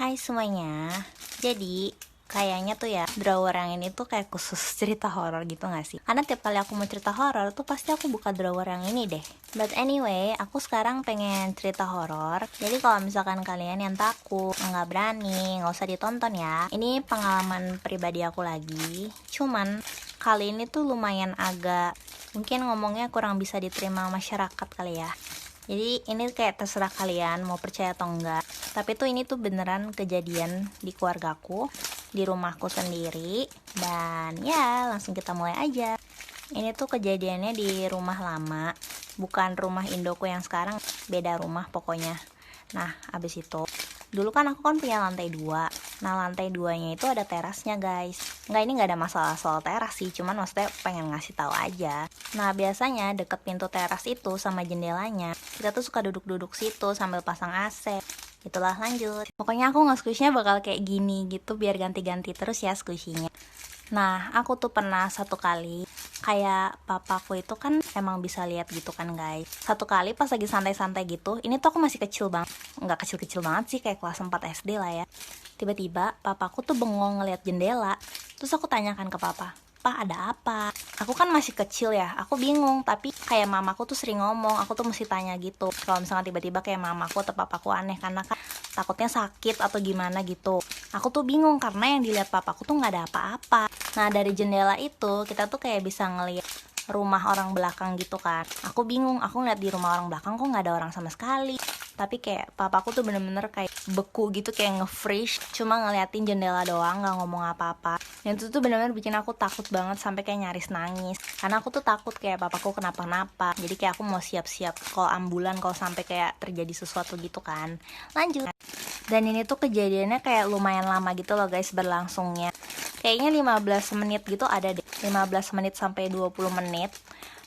Hai semuanya. Jadi kayaknya tuh ya drawer yang ini tuh kayak khusus cerita horor gitu gak sih? Karena tiap kali aku mau cerita horor tuh pasti aku buka drawer yang ini deh. But anyway, aku sekarang pengen cerita horor. Jadi kalau misalkan kalian yang takut, nggak berani, nggak usah ditonton ya. Ini pengalaman pribadi aku lagi. Cuman kali ini tuh lumayan agak, mungkin ngomongnya kurang bisa diterima masyarakat kali ya. Jadi ini kayak terserah kalian mau percaya atau enggak. Tapi tuh ini tuh beneran kejadian di keluargaku, di rumahku sendiri. Dan ya langsung kita mulai aja. Ini tuh kejadiannya di rumah lama, bukan rumah indoku yang sekarang, beda rumah pokoknya. Nah abis itu, dulu kan aku kan punya lantai 2. Nah lantai 2-nya itu ada terasnya guys. Ini nggak ada masalah soal teras sih, cuman maksudnya pengen ngasih tahu aja. Nah biasanya deket pintu teras itu sama jendelanya, kita tuh suka duduk-duduk situ sambil pasang AC. Itulah lanjut. Pokoknya aku nge-squishnya bakal kayak gini gitu, biar ganti-ganti terus ya squishinya. Nah aku tuh pernah satu kali, kayak papaku itu kan emang bisa lihat gitu kan guys. Satu kali pas lagi santai-santai gitu, ini tuh aku masih kecil banget, nggak kecil-kecil banget sih, kayak kelas 4 SD lah ya. Tiba-tiba papaku tuh bengong ngeliat jendela. Terus aku tanyakan ke papa, "Pa, ada apa?" Aku kan masih kecil ya, aku bingung. Tapi kayak mamaku tuh sering ngomong, aku tuh mesti tanya gitu. Kalau misalnya tiba-tiba kayak mamaku atau papaku aneh, karena kan takutnya sakit atau gimana gitu. Aku tuh bingung karena yang dilihat papaku tuh nggak ada apa-apa. Nah dari jendela itu kita tuh kayak bisa ngeliat rumah orang belakang gitu kan. Aku bingung, aku ngeliat di rumah orang belakang kok nggak ada orang sama sekali. Tapi kayak papaku tuh bener-bener kayak beku gitu, kayak nge-freeze, cuma ngeliatin jendela doang, nggak ngomong apa-apa. Dan itu tuh bener-bener bikin aku takut banget sampai kayak nyaris nangis. Karena aku tuh takut kayak papaku kenapa-napa. Jadi kayak aku mau siap-siap kalau ambulan kalau sampai kayak terjadi sesuatu gitu kan. Lanjut. Dan ini tuh kejadiannya kayak lumayan lama gitu loh guys berlangsungnya. Kayaknya 15 menit gitu ada deh. 15 menit sampai 20 menit.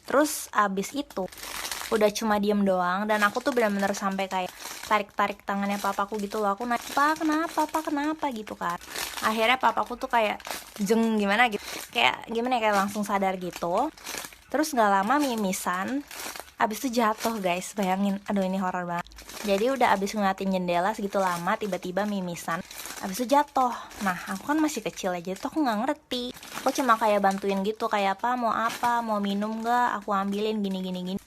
Terus abis itu udah cuma diem doang, dan aku tuh benar-benar sampai kayak tarik-tarik tangannya papaku gitu loh. Aku nanya, "Pa, kenapa gitu kan." Akhirnya papaku tuh kayak jeng gimana gitu. Kayak gimana ya, kayak langsung sadar gitu. Terus gak lama mimisan. Abis itu jatuh guys, bayangin. Aduh ini horor banget. Jadi udah abis ngeliatin jendela segitu lama, tiba-tiba mimisan. Abis itu jatuh. Nah aku kan masih kecil aja tuh, aku gak ngerti. Aku cuma kayak bantuin gitu, kayak apa, mau minum gak, aku ambilin gini.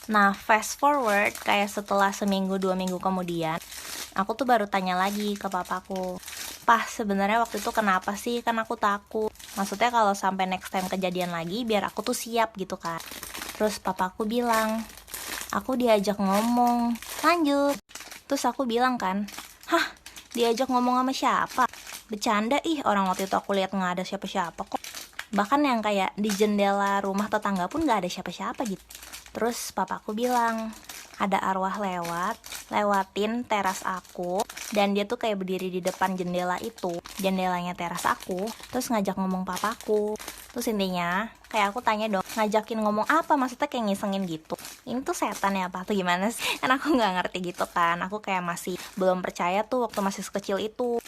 Nah fast forward kayak setelah seminggu 2 minggu kemudian, aku tuh baru tanya lagi ke papaku, "Pah, sebenarnya waktu itu kenapa sih? Kan aku takut. Maksudnya kalau sampai next time kejadian lagi biar aku tuh siap gitu kan." Terus papaku bilang, "Aku diajak ngomong." Lanjut. Terus aku bilang kan, "Hah, diajak ngomong sama siapa? Bercanda ih, orang waktu itu aku lihat nggak ada siapa-siapa kok. Bahkan yang kayak di jendela rumah tetangga pun nggak ada siapa-siapa gitu." Terus papaku bilang, "Ada arwah lewatin teras aku, dan dia tuh kayak berdiri di depan jendela itu, jendelanya teras aku, terus ngajak ngomong papaku." Terus intinya kayak aku tanya dong, ngajakin ngomong apa, maksudnya kayak ngisengin gitu. Ini tuh setan ya apa tuh gimana sih? Kan aku nggak ngerti gitu kan, aku kayak masih belum percaya tuh waktu masih sekecil itu.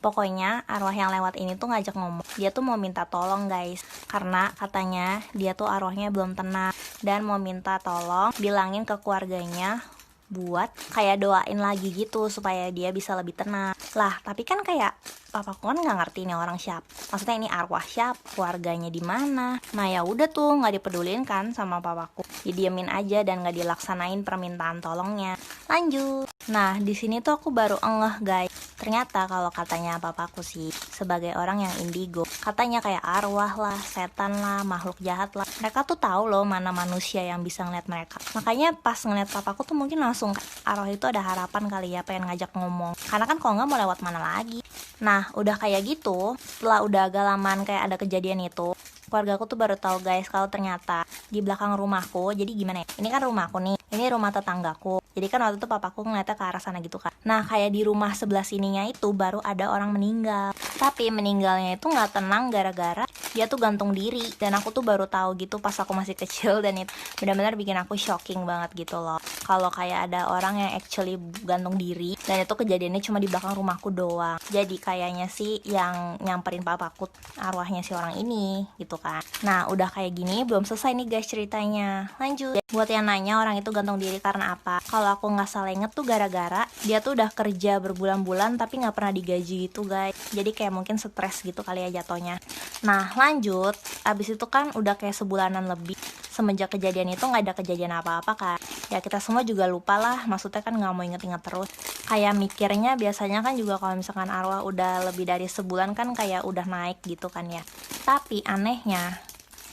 Pokoknya arwah yang lewat ini tuh ngajak ngomong. Dia tuh mau minta tolong guys, karena katanya dia tuh arwahnya belum tenang, dan mau minta tolong bilangin ke keluarganya buat kayak doain lagi gitu supaya dia bisa lebih tenang. Lah tapi kan kayak papaku kan nggak ngerti ini orang siapa, maksudnya ini arwah siapa, keluarganya di mana. Nah ya udah tuh nggak dipedulin kan sama papaku, didiemin aja dan nggak dilaksanain permintaan tolongnya. Lanjut. Nah di sini tuh aku baru ngeh guys, ternyata kalau katanya papaku sih sebagai orang yang indigo, katanya kayak arwah lah, setan lah, makhluk jahat lah, mereka tuh tahu loh mana manusia yang bisa ngeliat mereka. Makanya pas ngeliat papaku tuh mungkin langsung arwah itu ada harapan kali ya, pengen ngajak ngomong, karena kan kalau nggak mau lewat mana lagi. Nah udah kayak gitu, setelah udah agak lamaan kayak ada kejadian itu, keluarga aku tuh baru tahu guys kalau ternyata di belakang rumahku, jadi gimana ya, ini kan rumahku nih, ini rumah tetanggaku. Jadi kan waktu itu papaku ngeliatnya ke arah sana gitu kan. Nah kayak di rumah sebelah sininya itu baru ada orang meninggal. Tapi meninggalnya itu gak tenang gara-gara dia tuh gantung diri. Dan aku tuh baru tahu gitu pas aku masih kecil, dan itu benar-benar bikin aku shocking banget gitu loh. Kalau kayak ada orang yang actually gantung diri, dan itu kejadiannya cuma di belakang rumahku doang. Jadi kayaknya sih yang nyamperin papaku arwahnya si orang ini gitu kan. Nah udah kayak gini belum selesai nih guys ceritanya. Lanjut. Buat yang nanya orang itu gantung diri karena apa, kalau aku nggak salah inget tuh gara-gara dia tuh udah kerja berbulan-bulan tapi nggak pernah digaji gitu guys. Jadi kayak mungkin stres gitu kali ya jatuhnya. Nah lanjut, abis itu kan udah kayak sebulanan lebih semenjak kejadian itu nggak ada kejadian apa-apa kan. Ya kita semua juga lupa lah, maksudnya kan nggak mau inget-inget terus. Kayak mikirnya biasanya kan juga kalau misalkan arwah udah lebih dari sebulan kan kayak udah naik gitu kan ya. Tapi anehnya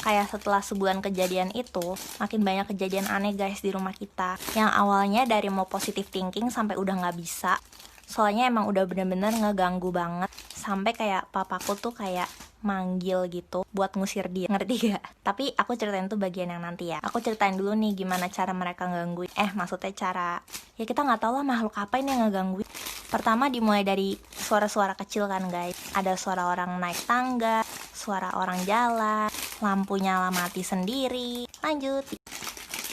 kayak setelah sebulan kejadian itu, makin banyak kejadian aneh guys di rumah kita. Yang awalnya dari mau positive thinking sampai udah nggak bisa. Soalnya emang udah bener-bener ngeganggu banget. Sampai kayak papaku tuh kayak manggil gitu buat ngusir dia, ngerti gak? Tapi aku ceritain tuh bagian yang nanti ya. Aku ceritain dulu nih gimana cara mereka gangguin. Maksudnya cara, ya kita nggak tahu lah makhluk apa ini yang ngegangguin. Pertama dimulai dari suara-suara kecil kan guys. Ada suara orang naik tangga, suara orang jalan, lampu nyala mati sendiri. Lanjut.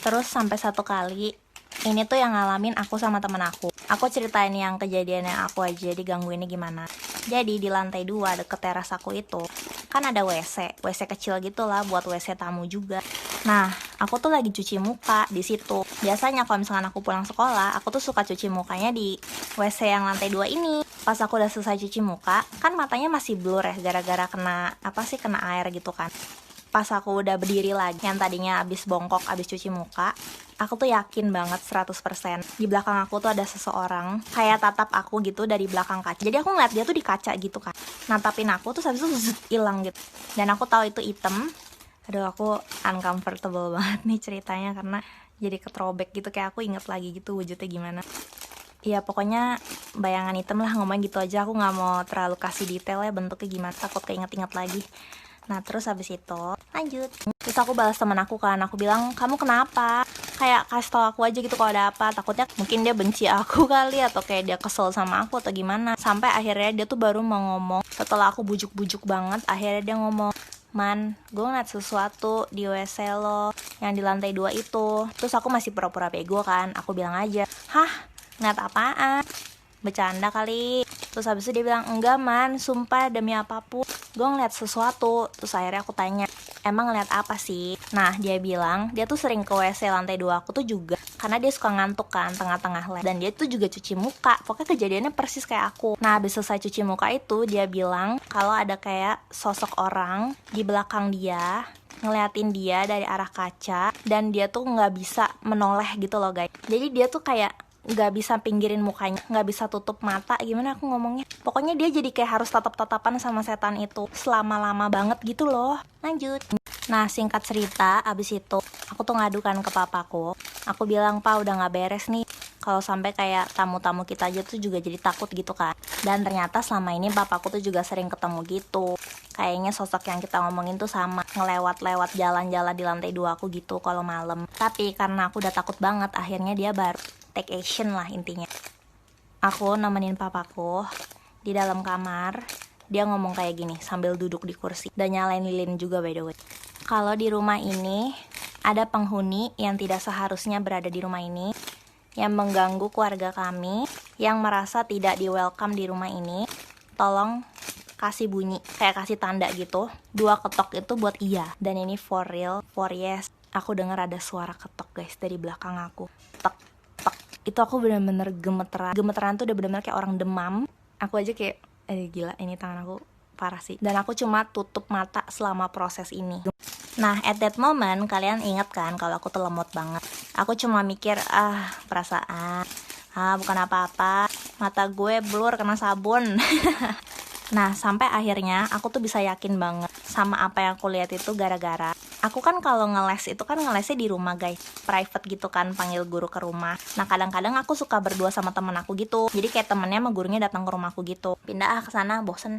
Terus sampai satu kali, ini tuh yang ngalamin aku sama temen aku. Aku ceritain yang kejadian yang aku aja digangguinnya gimana. Jadi di lantai 2 deket teras aku itu kan ada WC kecil gitu lah buat WC tamu juga. Nah, aku tuh lagi cuci muka di situ. Biasanya kalau misalkan aku pulang sekolah, aku tuh suka cuci mukanya di WC yang lantai 2 ini. Pas aku udah selesai cuci muka, kan matanya masih blur ya gara-gara kena air gitu kan. Pas aku udah berdiri lagi, yang tadinya abis bongkok, abis cuci muka, aku tuh yakin banget 100% di belakang aku tuh ada seseorang kayak tatap aku gitu dari belakang kaca. Jadi aku ngeliat dia tuh di kaca gitu kan, nantapin aku, terus habis itu hilang gitu. Dan aku tahu itu item. Aduh, aku uncomfortable banget nih ceritanya karena jadi ketrobek gitu, kayak aku inget lagi gitu wujudnya gimana. Ya pokoknya bayangan item lah, ngomong gitu aja. Aku nggak mau terlalu kasih detail ya bentuknya gimana, takut keinget-inget lagi. Nah terus habis itu lanjut. Terus aku balas teman aku kan, aku bilang kamu kenapa? Kayak kasih tau aku aja gitu kalau ada apa. Takutnya mungkin dia benci aku kali, atau kayak dia kesel sama aku atau gimana. Sampai akhirnya dia tuh baru mau ngomong. Setelah aku bujuk-bujuk banget, akhirnya dia ngomong, Man, gue ngeliat sesuatu di WC lo yang di lantai 2 itu. Terus aku masih pura-pura bego kan, aku bilang aja, hah? Ngeliat apaan? Bercanda kali. Terus habis itu dia bilang, enggak Man, sumpah demi apapun gue ngeliat sesuatu. Terus akhirnya aku tanya, emang ngeliat apa sih? Nah dia bilang dia tuh sering ke WC lantai 2 aku tuh juga karena dia suka ngantuk kan tengah-tengah lab. Dan dia tuh juga cuci muka. Pokoknya kejadiannya persis kayak aku. Nah habis selesai cuci muka itu, dia bilang kalau ada kayak sosok orang di belakang dia ngeliatin dia dari arah kaca, dan dia tuh nggak bisa menoleh gitu loh guys. Jadi dia tuh kayak nggak bisa pinggirin mukanya, nggak bisa tutup mata, gimana aku ngomongnya, pokoknya dia jadi kayak harus tatap-tatapan sama setan itu selama-lama banget gitu loh. Lanjut. Nah singkat cerita, abis itu aku tuh ngadukan ke papaku. Aku bilang, Pa udah nggak beres nih, kalau sampai kayak tamu-tamu kita aja tuh juga jadi takut gitu kan. Dan ternyata selama ini papaku tuh juga sering ketemu gitu. Kayaknya sosok yang kita ngomongin tuh sama, ngelewat-lewat jalan-jalan di lantai 2 aku gitu kalau malam. Tapi karena aku udah takut banget, akhirnya dia baru take action lah intinya. Aku nemenin papaku di dalam kamar. Dia ngomong kayak gini sambil duduk di kursi dan nyalain lilin juga by the way. Kalau di rumah ini ada penghuni yang tidak seharusnya berada di rumah ini, yang mengganggu keluarga kami, yang merasa tidak di welcome di rumah ini. Tolong kasih bunyi, kayak kasih tanda gitu. 2 ketok itu buat iya. Dan ini for real, for yes. Aku dengar ada suara ketok guys dari belakang aku. Tek, tek. Itu aku bener-bener gemeteran. Gemeteran tuh udah bener-bener kayak orang demam. Aku aja kayak, gila ini tangan aku parah sih. Dan aku cuma tutup mata selama proses ini. Nah at that moment kalian inget kan kalau aku tuh lemot banget. Aku cuma mikir, perasaan, bukan apa-apa, mata gue blur kena sabun. Nah sampai akhirnya aku tuh bisa yakin banget sama apa yang aku lihat itu gara-gara aku kan kalau ngeles itu kan ngelesnya di rumah guys, private gitu kan, panggil guru ke rumah. Nah kadang-kadang aku suka berdua sama temen aku gitu, jadi kayak temennya sama gurunya datang ke rumahku gitu. Pindah ke sana bosen.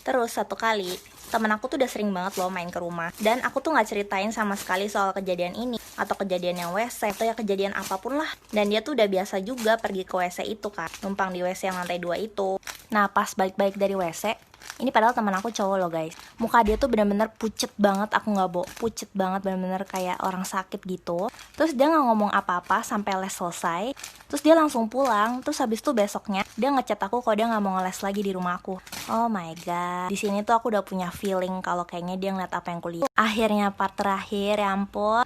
Terus satu kali temen aku tuh udah sering banget loh main ke rumah, dan aku tuh nggak ceritain sama sekali soal kejadian ini atau kejadian yang WC atau ya kejadian apapun lah. Dan dia tuh udah biasa juga pergi ke WC itu kan, numpang di WC yang lantai 2 itu. Nah pas balik-balik dari WC, Ini padahal teman aku cowok loh guys. Muka dia tuh bener-bener pucet banget, aku nggak bohong, pucet banget, bener-bener kayak orang sakit gitu. Terus dia nggak ngomong apa-apa sampai les selesai. Terus dia langsung pulang. Terus habis itu besoknya dia ngechat aku kalau dia nggak mau ngeles lagi di rumah aku. Oh my god. Di sini tuh aku udah punya feeling kalau kayaknya dia ngeliat apa yang kulihat. Akhirnya part terakhir, ya ampun.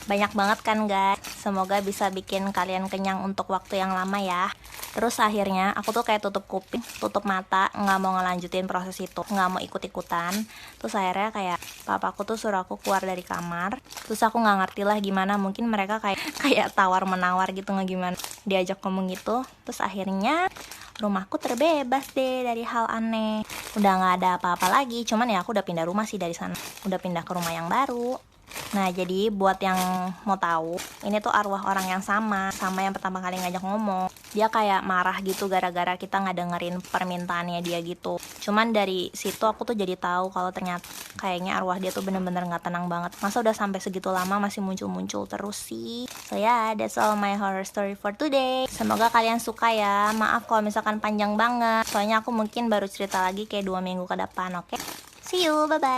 Banyak banget kan guys. Semoga bisa bikin kalian kenyang untuk waktu yang lama ya. Terus akhirnya aku tuh kayak tutup kuping, tutup mata, nggak mau ngelanjutin proses itu, nggak mau ikut-ikutan. Terus akhirnya kayak papaku tuh suruh aku keluar dari kamar. Terus aku nggak ngerti lah gimana, mungkin mereka kayak tawar menawar gitu, nggak gimana diajak ngomong gitu. Terus akhirnya rumahku terbebas deh dari hal aneh. Udah nggak ada apa-apa lagi, cuman ya aku udah pindah rumah sih dari sana, udah pindah ke rumah yang baru. Nah jadi buat yang mau tahu, ini tuh arwah orang yang sama yang pertama kali ngajak ngomong. Dia kayak marah gitu gara-gara kita nggak dengerin permintaannya dia gitu. Cuman dari situ aku tuh jadi tahu kalau ternyata kayaknya arwah dia tuh bener-bener nggak tenang banget. Masa udah sampai segitu lama masih muncul-muncul terus sih. So yeah, that's all my horror story for today. Semoga kalian suka ya. Maaf kalau misalkan panjang banget, soalnya aku mungkin baru cerita lagi kayak 2 minggu ke depan. Oke, see you, bye bye.